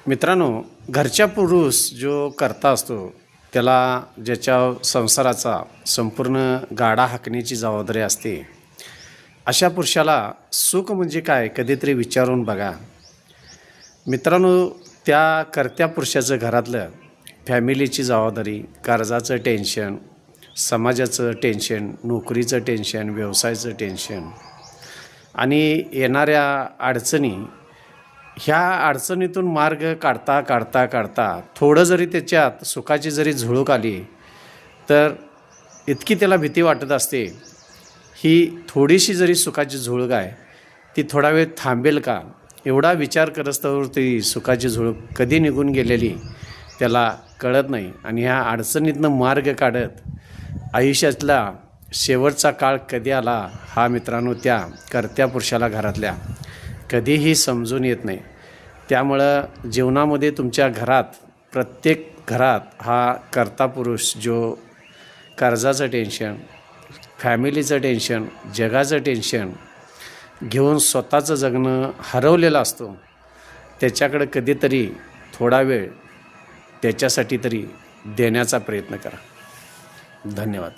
मित्रांनो, घरच्या पुरुष जो करता असतो त्याला ज्याच्या संसाराचा संपूर्ण गाडा हाकण्याची जबाबदारी असते, अशा पुरुषाला सुख म्हणजे काय कधीतरी विचारून बघा. मित्रांनो, त्या कर्त्या पुरुषाचं घरातलं फॅमिलीची जबाबदारी, कर्जाचं टेन्शन, समाजाचं टेन्शन, नोकरीचं टेन्शन, व्यवसायाचं टेन्शन आणि येणाऱ्या अडचणी, ह्या अडचणीतून मार्ग काढता काढता काढता थोडं जरी त्याच्यात सुखाची जरी झुळूक आली तर इतकी त्याला भीती वाटत असते, ही थोडीशी जरी सुखाची झुळूक आहे ती थोडा वेळ थांबेल का, एवढा विचार करस्तवर ती सुखाची झुळूक कधी निघून गेलेली त्याला कळत नाही. आणि ह्या अडचणीतनं मार्ग काढत आयुष्यातला शेवटचा काळ कधी आला हा मित्रांनो त्या कर्त्या पुरुषाला घरातल्या कधीही समजून येत नाही. त्यामुळं जीवनामध्ये तुमच्या घरात, प्रत्येक घरात हा कर्ता पुरुष जो कर्जाचं टेन्शन, फॅमिलीचं टेन्शन, जगाचं टेन्शन घेऊन स्वतःचं जगणं हरवलेलं असतो, त्याच्याकडे कधीतरी थोडा वेळ त्याच्यासाठी तरी देण्याचा प्रयत्न करा. धन्यवाद.